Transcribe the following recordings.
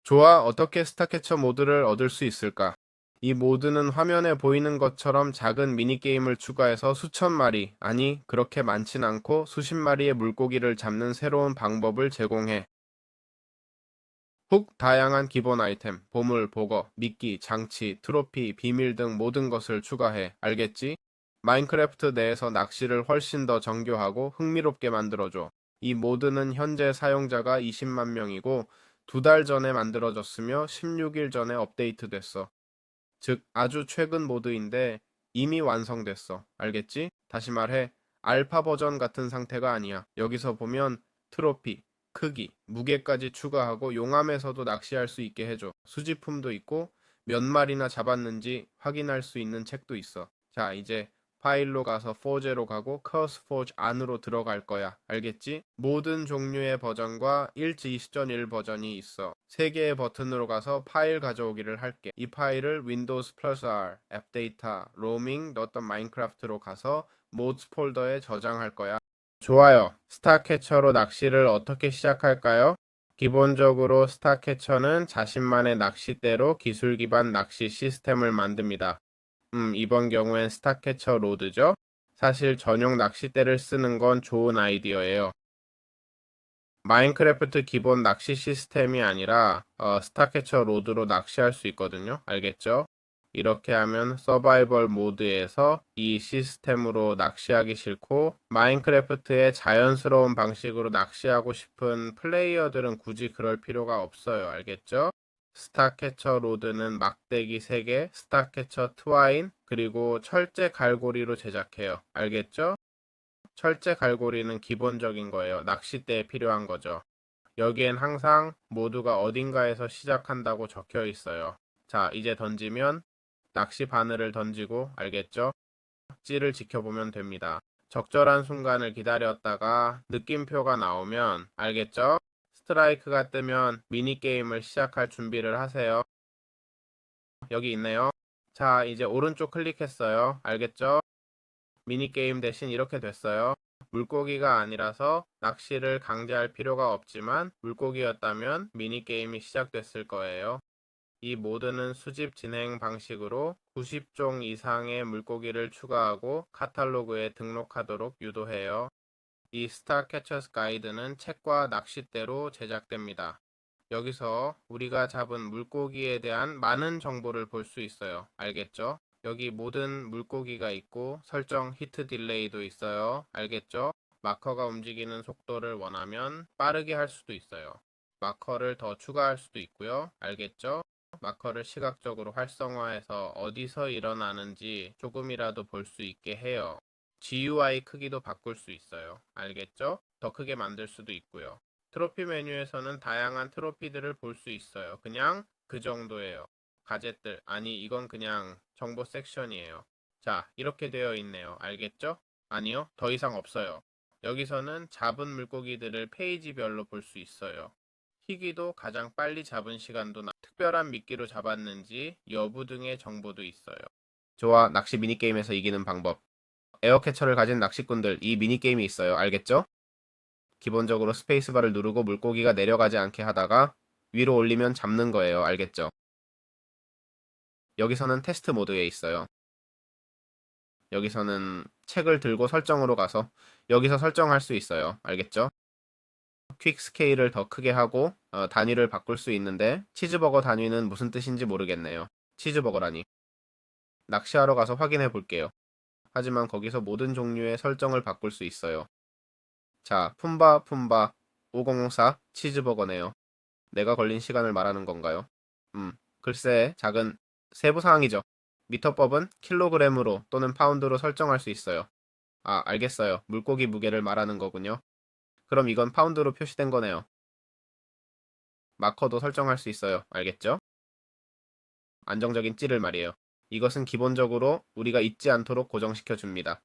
좋아, 어떻게 스타캐쳐 모드를 얻을 수 있을까? 이 모드는 화면에 보이는 것처럼 작은 미니게임을 추가해서 수천 마리, 아니, 그렇게 많진 않고 수십 마리의 물고기를 잡는 새로운 방법을 제공해. 훅 다양한 기본 아이템, 보물, 보거, 미끼, 장치, 트로피, 비밀 등 모든 것을 추가해. 알겠지? 마인크래프트 내에서 낚시를 훨씬 더 정교하고 흥미롭게 만들어줘. 이 모드는 현재 사용자가 20만 명이고 2달 전에 만들어졌으며 16일 전에 업데이트됐어. 즉, 아주 최근 모드인데 이미 완성됐어. 알겠지? 다시 말해, 알파 버전 같은 상태가 아니야. 여기서 보면 트로피, 크기, 무게까지 추가하고 용암에서도 낚시할 수 있게 해줘. 수집품도 있고 몇 마리나 잡았는지 확인할 수 있는 책도 있어. 자, 이제 파일로 가서 포제로 가고 커스포즈 안으로 들어갈 거야. 알겠지? 모든 종류의 버전과 1.20.1 버전이 있어. 3개의 버튼으로 가서 파일 가져오기를 할게. 이 파일을 윈도우스 플러스 R, 앱 데이터, 로밍, 넣었던 마인크래프트로 가서 모드스 폴더에 저장할 거야. 좋아요. 스타캐쳐로 낚시를 어떻게 시작할까요? 기본적으로 스타캐쳐는 자신만의 낚싯대로 기술 기반 낚시 시스템을 만듭니다. 이번 경우엔 스타캐쳐 로드죠? 사실 전용 낚싯대를 쓰는 건 좋은 아이디어예요. 마인크래프트 기본 낚시 시스템이 아니라 스타캐쳐 로드로 낚시할 수 있거든요. 알겠죠? 이렇게 하면 서바이벌 모드에서 이 시스템으로 낚시하기 싫고 마인크래프트의 자연스러운 방식으로 낚시하고 싶은 플레이어들은 굳이 그럴 필요가 없어요. 알겠죠? 스타캐쳐 로드는 막대기 3개, 스타캐쳐 트와인, 그리고 철제 갈고리로 제작해요. 알겠죠? 철제 갈고리는 기본적인 거예요. 낚싯대에 필요한 거죠. 여기엔 항상 모두가 어딘가에서 시작한다고 적혀 있어요. 자, 이제 던지면 낚시 바늘을 던지고, 알겠죠? 찌를 지켜보면 됩니다. 적절한 순간을 기다렸다가 느낌표가 나오면, 알겠죠? 스트라이크가 뜨면 미니게임을 시작할 준비를 하세요. 여기 있네요. 자, 이제 오른쪽 클릭했어요. 알겠죠? 미니게임 대신 이렇게 됐어요. 물고기가 아니라서 낚시를 강제할 필요가 없지만 물고기였다면 미니게임이 시작됐을 거예요. 이 모드는 수집 진행 방식으로 90종 이상의 물고기를 추가하고 카탈로그에 등록하도록 유도해요. 이 스타 캐쳐스 가이드는 책과 낚싯대로 제작됩니다. 여기서 우리가 잡은 물고기에 대한 많은 정보를 볼 수 있어요. 알겠죠? 여기 모든 물고기가 있고 설정 히트 딜레이도 있어요. 알겠죠? 마커가 움직이는 속도를 원하면 빠르게 할 수도 있어요. 마커를 더 추가할 수도 있고요. 알겠죠? 마커를 시각적으로 활성화해서 어디서 일어나는지 조금이라도 볼 수 있게 해요. GUI 크기도 바꿀 수 있어요. 알겠죠? 더 크게 만들 수도 있고요. 트로피 메뉴에서는 다양한 트로피들을 볼 수 있어요. 그냥 그 정도예요. 가젯들, 아니 이건 그냥 정보 섹션이에요. 자, 이렇게 되어 있네요. 알겠죠? 아니요, 더 이상 없어요. 여기서는 잡은 물고기들을 페이지별로 볼 수 있어요. 희귀도 가장 빨리 잡은 시간도 특별한 미끼로 잡았는지 여부 등의 정보도 있어요. 좋아, 낚시 미니게임에서 이기는 방법. 에어캐쳐를 가진 낚시꾼들, 이 미니게임이 있어요. 알겠죠? 기본적으로 스페이스바를 누르고 물고기가 내려가지 않게 하다가 위로 올리면 잡는 거예요. 알겠죠? 여기서는 테스트 모드에 있어요. 여기서는 책을 들고 설정으로 가서 여기서 설정할 수 있어요. 알겠죠? 퀵 스케일을 더 크게 하고 단위를 바꿀 수 있는데 치즈버거 단위는 무슨 뜻인지 모르겠네요. 치즈버거라니. 낚시하러 가서 확인해 볼게요. 하지만 거기서 모든 종류의 설정을 바꿀 수 있어요. 자, 품바 5004 치즈버거네요. 내가 걸린 시간을 말하는 건가요? 글쎄, 작은 세부 사항이죠. 미터법은 킬로그램으로 또는 파운드로 설정할 수 있어요. 아, 알겠어요. 물고기 무게를 말하는 거군요. 그럼 이건 파운드로 표시된 거네요. 마커도 설정할 수 있어요. 알겠죠? 안정적인 찌를 말이에요. 이것은 기본적으로 우리가 잊지 않도록 고정시켜 줍니다.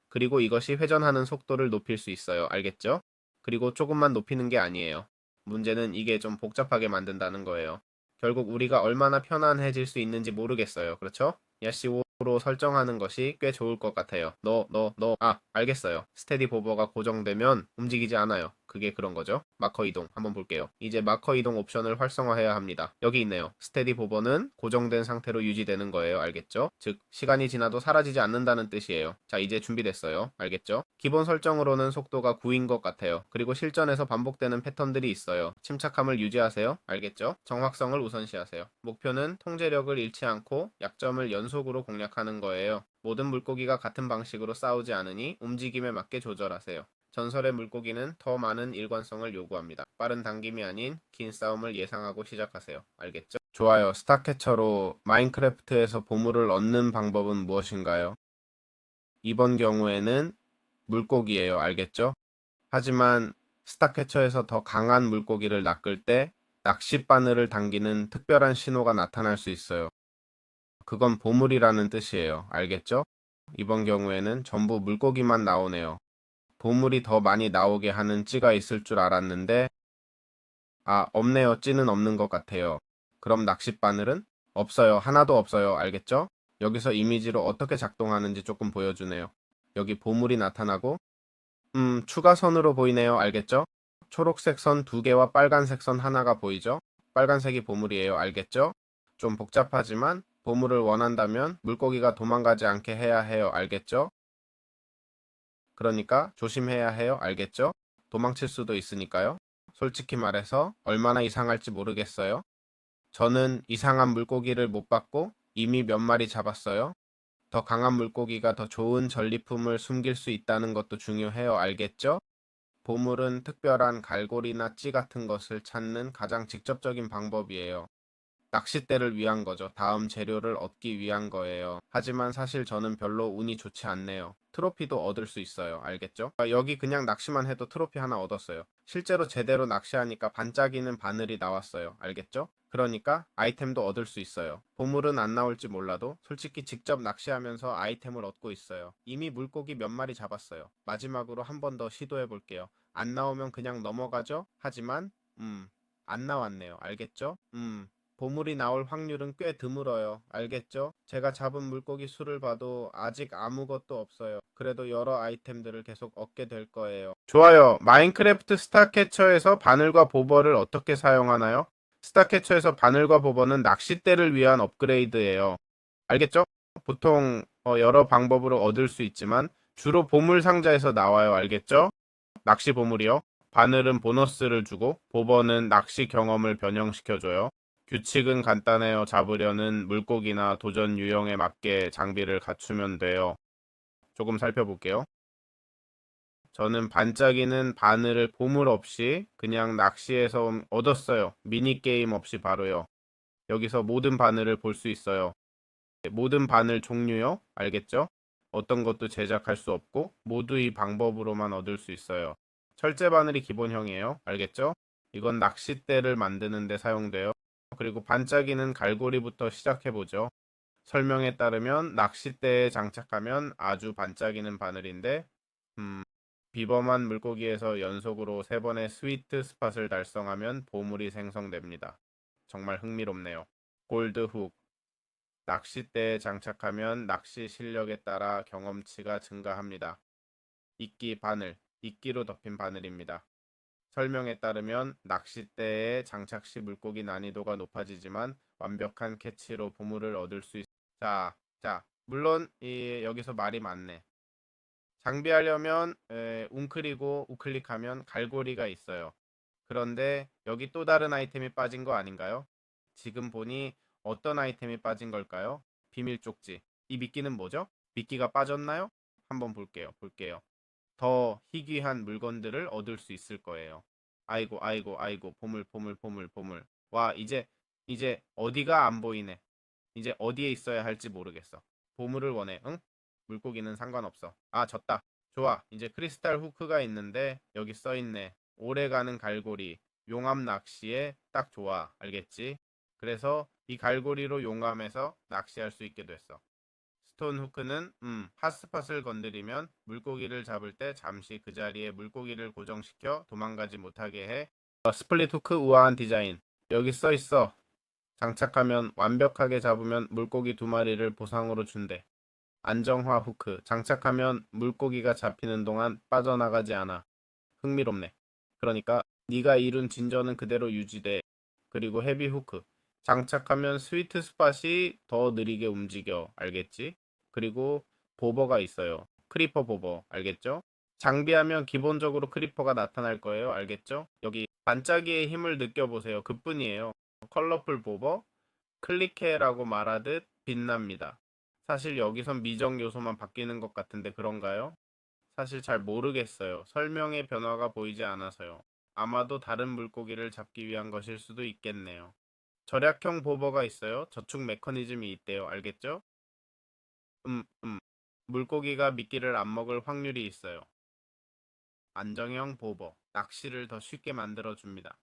그리고 이것이 회전하는 속도를 높일 수 있어요. 알겠죠? 그리고 조금만 높이는 게 아니에요. 문제는 이게 좀 복잡하게 만든다는 거예요. 결국 우리가 얼마나 편안해질 수 있는지 모르겠어요. 그렇죠? 야시5로 설정하는 것이 꽤 좋을 것 같아요. 알겠어요. 스테디 보버가 고정되면 움직이지 않아요. 그게 그런 거죠. 마커 이동 한번 볼게요. 이제 마커 이동 옵션을 활성화해야 합니다. 여기 있네요. 스테디 보버는 고정된 상태로 유지되는 거예요. 알겠죠? 즉 시간이 지나도 사라지지 않는다는 뜻이에요. 자, 이제 준비됐어요. 알겠죠? 기본 설정으로는 속도가 9인 것 같아요. 그리고 실전에서 반복되는 패턴들이 있어요. 침착함을 유지하세요. 알겠죠? 정확성을 우선시하세요. 목표는 통제력을 잃지 않고 약점을 연속으로 공략하는 거예요. 모든 물고기가 같은 방식으로 싸우지 않으니 움직임에 맞게 조절하세요. 전설의 물고기는 더 많은 일관성을 요구합니다. 빠른 당김이 아닌 긴 싸움을 예상하고 시작하세요. 알겠죠? 좋아요. 스타캐쳐로 마인크래프트에서 보물을 얻는 방법은 무엇인가요? 이번 경우에는 물고기예요. 알겠죠? 하지만 스타캐쳐에서 더 강한 물고기를 낚을 때 낚시 바늘을 당기는 특별한 신호가 나타날 수 있어요. 그건 보물이라는 뜻이에요. 알겠죠? 이번 경우에는 전부 물고기만 나오네요. 보물이 더 많이 나오게 하는 찌가 있을 줄 알았는데, 없네요. 찌는 없는 것 같아요. 그럼 낚싯바늘은? 없어요. 하나도 없어요. 알겠죠? 여기서 이미지로 어떻게 작동하는지 조금 보여주네요. 여기 보물이 나타나고, 추가선으로 보이네요. 알겠죠? 초록색 선 2개와 빨간색 선 하나가 보이죠? 빨간색이 보물이에요. 알겠죠? 좀 복잡하지만 보물을 원한다면 물고기가 도망가지 않게 해야 해요. 알겠죠? 그러니까 조심해야 해요. 알겠죠? 도망칠 수도 있으니까요. 솔직히 말해서 얼마나 이상할지 모르겠어요. 저는 이상한 물고기를 못 봤고 이미 몇 마리 잡았어요. 더 강한 물고기가 더 좋은 전리품을 숨길 수 있다는 것도 중요해요. 알겠죠? 보물은 특별한 갈고리나 찌 같은 것을 찾는 가장 직접적인 방법이에요. 낚싯대를 위한 거죠. 다음 재료를 얻기 위한 거예요. 하지만 사실 저는 별로 운이 좋지 않네요. 트로피도 얻을 수 있어요. 알겠죠? 여기 그냥 낚시만 해도 트로피 하나 얻었어요. 실제로 제대로 낚시하니까 반짝이는 바늘이 나왔어요. 알겠죠? 그러니까 아이템도 얻을 수 있어요. 보물은 안 나올지 몰라도 솔직히 직접 낚시하면서 아이템을 얻고 있어요. 이미 물고기 몇 마리 잡았어요. 마지막으로 한 번 더 시도해 볼게요. 안 나오면 그냥 넘어가죠? 하지만 안 나왔네요. 알겠죠? 보물이 나올 확률은 꽤 드물어요. 알겠죠? 제가 잡은 물고기 수를 봐도 아직 아무것도 없어요. 그래도 여러 아이템들을 계속 얻게 될 거예요. 좋아요. 마인크래프트 스타캐쳐에서 바늘과 보버를 어떻게 사용하나요? 스타캐쳐에서 바늘과 보버는 낚싯대를 위한 업그레이드예요. 알겠죠? 보통 여러 방법으로 얻을 수 있지만 주로 보물 상자에서 나와요. 알겠죠? 낚시 보물이요. 바늘은 보너스를 주고 보버는 낚시 경험을 변형시켜줘요. 규칙은 간단해요. 잡으려는 물고기나 도전 유형에 맞게 장비를 갖추면 돼요. 조금 살펴볼게요. 저는 반짝이는 바늘을 보물 없이 그냥 낚시해서 얻었어요. 미니게임 없이 바로요. 여기서 모든 바늘을 볼 수 있어요. 모든 바늘 종류요. 알겠죠? 어떤 것도 제작할 수 없고 모두 이 방법으로만 얻을 수 있어요. 철제 바늘이 기본형이에요. 알겠죠? 이건 낚싯대를 만드는 데 사용돼요. 그리고 반짝이는 갈고리부터 시작해보죠. 설명에 따르면 낚싯대에 장착하면 아주 반짝이는 바늘인데 비범한 물고기에서 연속으로 3번의 스위트 스팟을 달성하면 보물이 생성됩니다. 정말 흥미롭네요. 골드 훅. 낚싯대에 장착하면 낚시 실력에 따라 경험치가 증가합니다. 이끼 바늘. 이끼로 덮인 바늘입니다. 설명에 따르면 낚싯대에 장착 시 물고기 난이도가 높아지지만 완벽한 캐치로 보물을 얻을 수 있... 물론 여기서 말이 많네. 장비하려면 웅크리고 우클릭하면 갈고리가 있어요. 그런데 여기 또 다른 아이템이 빠진 거 아닌가요? 지금 보니 어떤 아이템이 빠진 걸까요? 비밀 쪽지. 이 미끼는 뭐죠? 미끼가 빠졌나요? 한번 볼게요. 더 희귀한 물건들을 얻을 수 있을 거예요. 아이고, 보물. 와, 이제 어디가 안 보이네. 이제 어디에 있어야 할지 모르겠어. 보물을 원해, 응? 물고기는 상관없어. 졌다. 좋아. 이제 크리스탈 후크가 있는데 여기 써있네. 오래가는 갈고리. 용암 낚시에 딱 좋아. 알겠지? 그래서 이 갈고리로 용암에서 낚시할 수 있게 됐어. 스톤 후크는 핫스팟을 건드리면 물고기를 잡을 때 잠시 그 자리에 물고기를 고정시켜 도망가지 못하게 해. 스플릿 후크 우아한 디자인. 여기 써있어. 장착하면 완벽하게 잡으면 물고기 2마리를 보상으로 준대. 안정화 후크. 장착하면 물고기가 잡히는 동안 빠져나가지 않아. 흥미롭네. 그러니까 네가 이룬 진전은 그대로 유지돼. 그리고 헤비 후크. 장착하면 스위트 스팟이 더 느리게 움직여. 알겠지? 그리고 보버가 있어요. 크리퍼 보버. 알겠죠? 장비하면 기본적으로 크리퍼가 나타날 거예요. 알겠죠? 여기 반짝이의 힘을 느껴보세요. 그뿐이에요. 컬러풀 보버, 클릭해라고 말하듯 빛납니다. 사실 여기선 미적 요소만 바뀌는 것 같은데 그런가요? 사실 잘 모르겠어요. 설명의 변화가 보이지 않아서요. 아마도 다른 물고기를 잡기 위한 것일 수도 있겠네요. 절약형 보버가 있어요. 저축 메커니즘이 있대요. 알겠죠? 음, 음. 물고기가 미끼를 안 먹을 확률이 있어요. 안정형 보버. 낚시를 더 쉽게 만들어줍니다.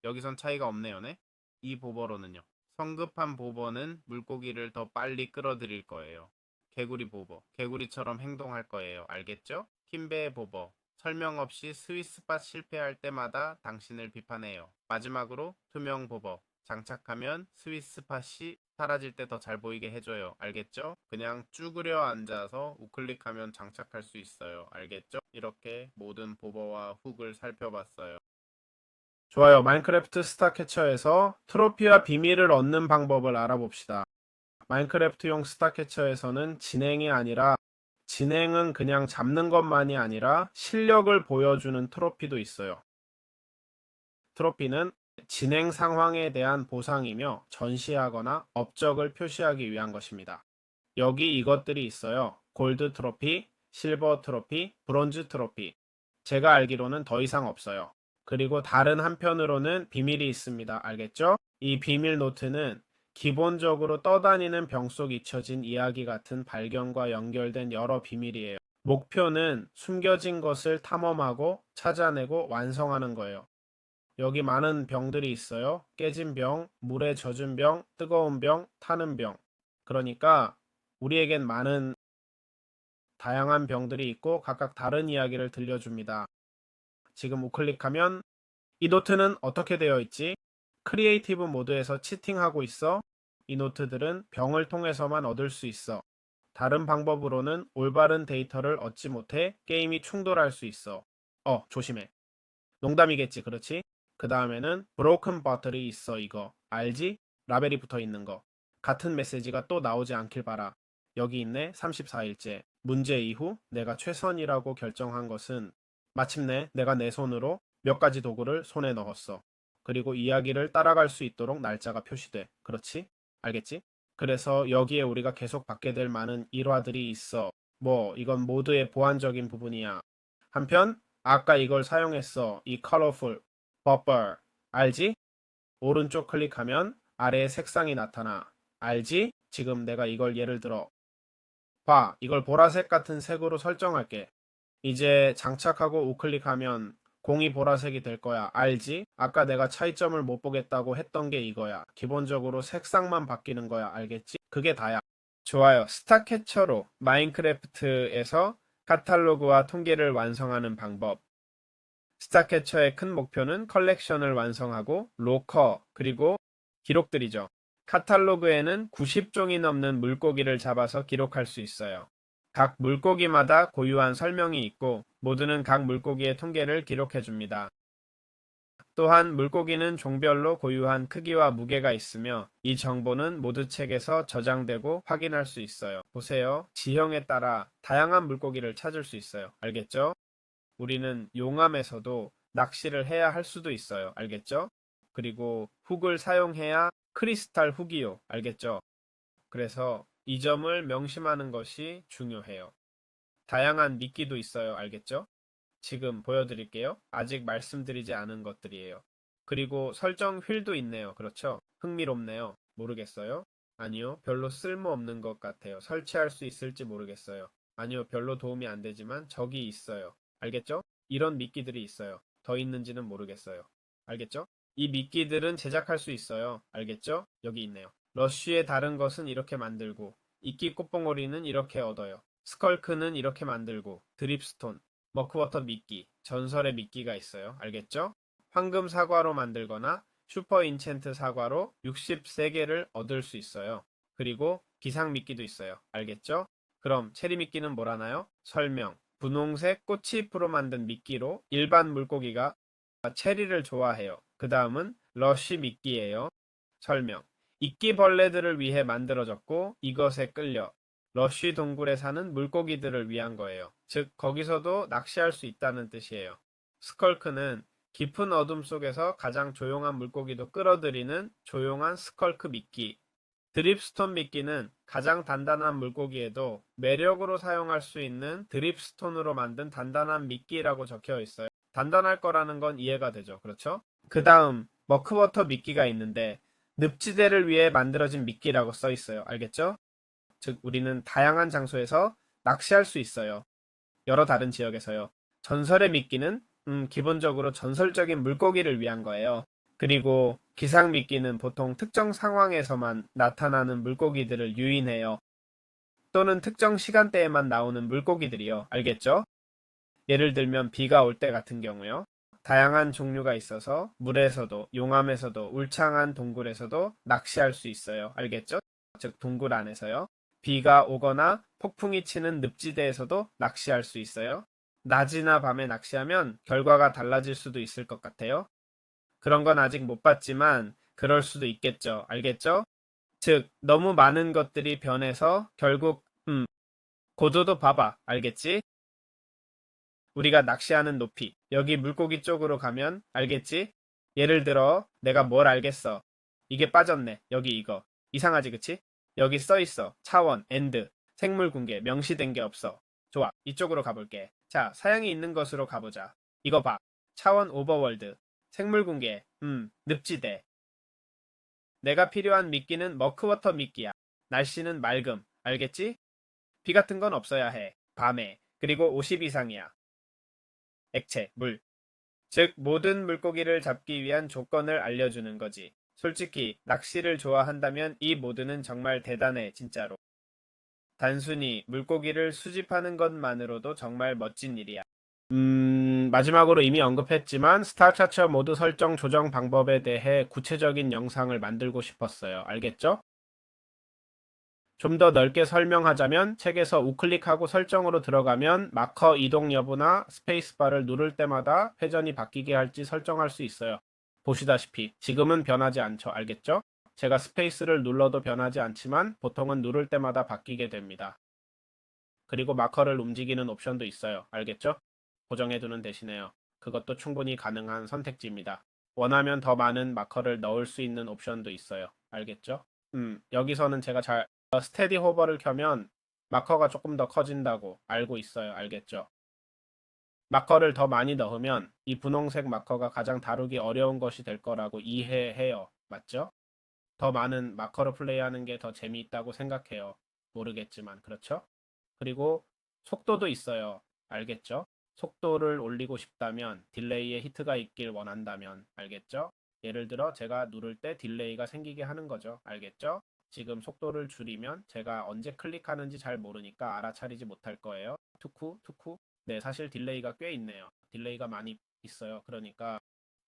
여기선 차이가 없네요, 네? 이 보버로는요. 성급한 보버는 물고기를 더 빨리 끌어들일 거예요. 개구리 보버. 개구리처럼 행동할 거예요. 알겠죠? 흰배의 보버. 설명 없이 스위스팟 실패할 때마다 당신을 비판해요. 마지막으로 투명 보버. 장착하면 스위스팟이 사라질 때 더 잘 보이게 해줘요. 알겠죠? 그냥 쭈그려 앉아서 우클릭하면 장착할 수 있어요. 알겠죠? 이렇게 모든 보버와 훅을 살펴봤어요. 좋아요. 마인크래프트 스타캐쳐에서 트로피와 비밀을 얻는 방법을 알아봅시다. 마인크래프트용 스타캐쳐에서는 진행이 아니라 진행은 그냥 잡는 것만이 아니라 실력을 보여주는 트로피도 있어요. 트로피는 진행 상황에 대한 보상이며 전시하거나 업적을 표시하기 위한 것입니다. 여기 이것들이 있어요. 골드 트로피, 실버 트로피, 브론즈 트로피. 제가 알기로는 더 이상 없어요. 그리고 다른 한편으로는 비밀이 있습니다. 알겠죠? 이 비밀 노트는 기본적으로 떠다니는 병 속 잊혀진 이야기 같은 발견과 연결된 여러 비밀이에요. 목표는 숨겨진 것을 탐험하고 찾아내고 완성하는 거예요. 여기 많은 병들이 있어요. 깨진 병, 물에 젖은 병, 뜨거운 병, 타는 병. 그러니까 우리에겐 많은 다양한 병들이 있고 각각 다른 이야기를 들려줍니다. 지금 우클릭하면 이 노트는 어떻게 되어 있지? 크리에이티브 모드에서 치팅하고 있어. 이 노트들은 병을 통해서만 얻을 수 있어. 다른 방법으로는 올바른 데이터를 얻지 못해 게임이 충돌할 수 있어. 조심해. 농담이겠지, 그렇지? 그 다음에는 broken bottle이 있어, 이거. 알지? 라벨이 붙어 있는 거. 같은 메시지가 또 나오지 않길 바라. 여기 있네, 34일째. 문제 이후 내가 최선이라고 결정한 것은 마침내 내가 내 손으로 몇 가지 도구를 손에 넣었어. 그리고 이야기를 따라갈 수 있도록 날짜가 표시돼. 그렇지? 알겠지? 그래서 여기에 우리가 계속 받게 될 많은 일화들이 있어. 이건 모드의 보완적인 부분이야. 한편 아까 이걸 사용했어. 이 colorful, bubble. 알지? 오른쪽 클릭하면 아래에 색상이 나타나. 알지? 지금 내가 이걸 예를 들어 봐. 이걸 보라색 같은 색으로 설정할게. 이제 장착하고 우클릭하면 공이 보라색이 될 거야. 알지? 아까 내가 차이점을 못 보겠다고 했던 게 이거야. 기본적으로 색상만 바뀌는 거야. 알겠지? 그게 다야. 좋아요. 스타캐쳐로 마인크래프트에서 카탈로그와 통계를 완성하는 방법. 스타캐쳐의 큰 목표는 컬렉션을 완성하고 로커 그리고 기록들이죠. 카탈로그에는 90종이 넘는 물고기를 잡아서 기록할 수 있어요. 각 물고기마다 고유한 설명이 있고 모두는 각 물고기의 통계를 기록해줍니다. 또한 물고기는 종별로 고유한 크기와 무게가 있으며 이 정보는 모두 책에서 저장되고 확인할 수 있어요. 보세요. 지형에 따라 다양한 물고기를 찾을 수 있어요. 알겠죠? 우리는 용암에서도 낚시를 해야 할 수도 있어요. 알겠죠? 그리고 훅을 사용해야 크리스탈 훅이요. 알겠죠? 그래서 이 점을 명심하는 것이 중요해요. 다양한 미끼도 있어요. 알겠죠? 지금 보여드릴게요. 아직 말씀드리지 않은 것들이에요. 그리고 설정 휠도 있네요. 그렇죠? 흥미롭네요. 모르겠어요? 아니요. 별로 쓸모없는 것 같아요. 설치할 수 있을지 모르겠어요. 아니요. 별로 도움이 안 되지만 저기 있어요. 알겠죠? 이런 미끼들이 있어요. 더 있는지는 모르겠어요. 알겠죠? 이 미끼들은 제작할 수 있어요. 알겠죠? 여기 있네요. 러쉬의 다른 것은 이렇게 만들고 이끼 꽃봉오리는 이렇게 얻어요. 스컬크는 이렇게 만들고 드립스톤, 머크워터 미끼, 전설의 미끼가 있어요. 알겠죠? 황금 사과로 만들거나 슈퍼 인챈트 사과로 63개를 얻을 수 있어요. 그리고 기상 미끼도 있어요. 알겠죠? 그럼 체리 미끼는 뭐라나요? 설명. 분홍색 꽃잎으로 만든 미끼로 일반 물고기가 체리를 좋아해요. 그 다음은 러쉬 미끼예요. 설명. 이끼벌레들을 위해 만들어졌고 이것에 끌려 러쉬 동굴에 사는 물고기들을 위한 거예요. 즉 거기서도 낚시할 수 있다는 뜻이에요. 스컬크는 깊은 어둠 속에서 가장 조용한 물고기도 끌어들이는 조용한 스컬크 미끼. 드립스톤 미끼는 가장 단단한 물고기에도 매력으로 사용할 수 있는 드립스톤으로 만든 단단한 미끼라고 적혀 있어요. 단단할 거라는 건 이해가 되죠. 그렇죠? 그 다음 머크워터 미끼가 있는데 늪지대를 위해 만들어진 미끼라고 써 있어요. 알겠죠? 즉 우리는 다양한 장소에서 낚시할 수 있어요. 여러 다른 지역에서요. 전설의 미끼는 기본적으로 전설적인 물고기를 위한 거예요. 그리고 기상미끼는 보통 특정 상황에서만 나타나는 물고기들을 유인해요. 또는 특정 시간대에만 나오는 물고기들이요. 알겠죠? 예를 들면 비가 올 때 같은 경우요. 다양한 종류가 있어서 물에서도 용암에서도 울창한 동굴에서도 낚시할 수 있어요. 알겠죠? 즉 동굴 안에서요. 비가 오거나 폭풍이 치는 늪지대에서도 낚시할 수 있어요. 낮이나 밤에 낚시하면 결과가 달라질 수도 있을 것 같아요. 그런 건 아직 못 봤지만 그럴 수도 있겠죠. 알겠죠? 즉 너무 많은 것들이 변해서 결국 고도도 봐봐. 알겠지? 우리가 낚시하는 높이. 여기 물고기 쪽으로 가면 알겠지? 예를 들어 내가 뭘 알겠어. 이게 빠졌네. 여기 이거. 이상하지 그치? 여기 써있어. 차원, 엔드, 생물공개, 명시된 게 없어. 좋아. 이쪽으로 가볼게. 자, 사양이 있는 것으로 가보자. 이거 봐. 차원 오버월드. 생물공개, 늪지대. 내가 필요한 미끼는 머크워터 미끼야. 날씨는 맑음. 알겠지? 비 같은 건 없어야 해. 밤에. 그리고 50 이상이야. 액체, 물. 즉 모든 물고기를 잡기 위한 조건을 알려주는 거지. 솔직히 낚시를 좋아한다면 이 모드는 정말 대단해 진짜로. 단순히 물고기를 수집하는 것만으로도 정말 멋진 일이야. 마지막으로 이미 언급했지만 스타차처 모드 설정 조정 방법에 대해 구체적인 영상을 만들고 싶었어요. 알겠죠? 좀 더 넓게 설명하자면 책에서 우클릭하고 설정으로 들어가면 마커 이동 여부나 스페이스바를 누를 때마다 회전이 바뀌게 할지 설정할 수 있어요. 보시다시피 지금은 변하지 않죠. 알겠죠? 제가 스페이스를 눌러도 변하지 않지만 보통은 누를 때마다 바뀌게 됩니다. 그리고 마커를 움직이는 옵션도 있어요. 알겠죠? 고정해두는 대신에요. 그것도 충분히 가능한 선택지입니다. 원하면 더 많은 마커를 넣을 수 있는 옵션도 있어요. 알겠죠? 여기서는 제가 스테디 호버를 켜면 마커가 조금 더 커진다고 알고 있어요. 알겠죠? 마커를 더 많이 넣으면 이 분홍색 마커가 가장 다루기 어려운 것이 될 거라고 이해해요. 맞죠? 더 많은 마커로 플레이하는 게 더 재미있다고 생각해요. 모르겠지만 그렇죠? 그리고 속도도 있어요. 알겠죠? 속도를 올리고 싶다면 딜레이에 히트가 있길 원한다면 알겠죠? 예를 들어 제가 누를 때 딜레이가 생기게 하는 거죠. 알겠죠? 지금 속도를 줄이면 제가 언제 클릭하는지 잘 모르니까 알아차리지 못할 거예요. 투쿠 투쿠. 네, 사실 딜레이가 꽤 있네요. 딜레이가 많이 있어요. 그러니까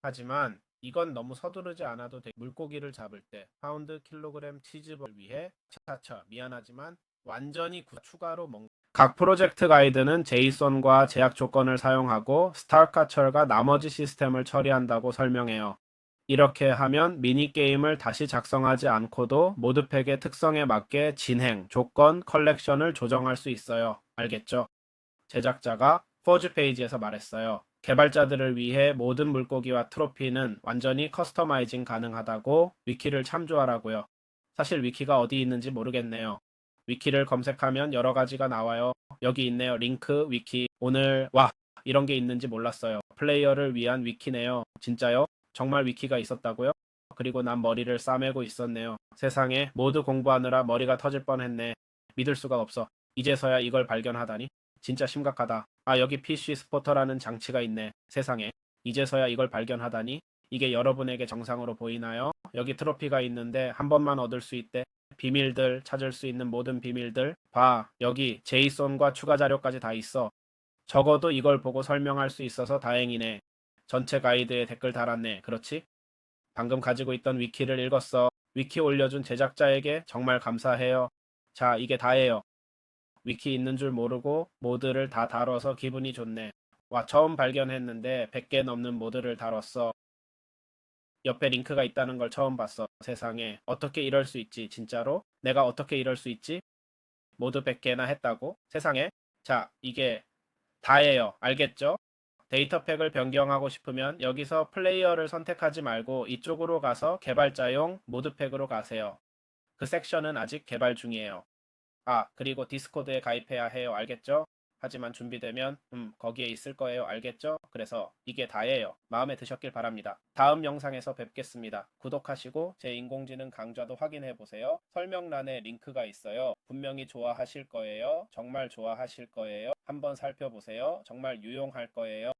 하지만 이건 너무 서두르지 않아도 돼. 물고기를 잡을 때 파운드 킬로그램 치즈볼 위해 차차 미안하지만 완전히 추가로 각 프로젝트 가이드는 제이손과 제약 조건을 사용하고 스타카철과 나머지 시스템을 처리한다고 설명해요. 이렇게 하면 미니게임을 다시 작성하지 않고도 모드팩의 특성에 맞게 진행, 조건, 컬렉션을 조정할 수 있어요. 알겠죠? 제작자가 포즈 페이지에서 말했어요. 개발자들을 위해 모든 물고기와 트로피는 완전히 커스터마이징 가능하다고 위키를 참조하라고요. 사실 위키가 어디 있는지 모르겠네요. 위키를 검색하면 여러 가지가 나와요. 여기 있네요. 링크, 위키. 오늘 이런 게 있는지 몰랐어요. 플레이어를 위한 위키네요. 진짜요? 정말 위키가 있었다고요? 그리고 난 머리를 싸매고 있었네요. 세상에 모두 공부하느라 머리가 터질 뻔했네. 믿을 수가 없어. 이제서야 이걸 발견하다니. 진짜 심각하다. 여기 PC 스포터라는 장치가 있네. 세상에. 이제서야 이걸 발견하다니. 이게 여러분에게 정상으로 보이나요? 여기 트로피가 있는데 한 번만 얻을 수 있대. 비밀들, 찾을 수 있는 모든 비밀들. 봐, 여기 제이손과 추가 자료까지 다 있어. 적어도 이걸 보고 설명할 수 있어서 다행이네. 전체 가이드에 댓글 달았네. 그렇지? 방금 가지고 있던 위키를 읽었어. 위키 올려준 제작자에게 정말 감사해요. 자, 이게 다예요. 위키 있는 줄 모르고 모드를 다 다뤄서 기분이 좋네. 와, 처음 발견했는데 100개 넘는 모드를 다뤘어. 옆에 링크가 있다는 걸 처음 봤어. 세상에. 어떻게 이럴 수 있지, 진짜로? 내가 어떻게 이럴 수 있지? 모두 100개나 했다고? 세상에. 자, 이게 다예요. 알겠죠? 데이터팩을 변경하고 싶으면 여기서 플레이어를 선택하지 말고 이쪽으로 가서 개발자용 모드팩으로 가세요. 그 섹션은 아직 개발 중이에요. 아, 그리고 디스코드에 가입해야 해요. 알겠죠? 하지만 준비되면 거기에 있을 거예요. 알겠죠? 그래서 이게 다예요. 마음에 드셨길 바랍니다. 다음 영상에서 뵙겠습니다. 구독하시고 제 인공지능 강좌도 확인해 보세요. 설명란에 링크가 있어요. 분명히 좋아하실 거예요. 정말 좋아하실 거예요. 한번 살펴보세요. 정말 유용할 거예요.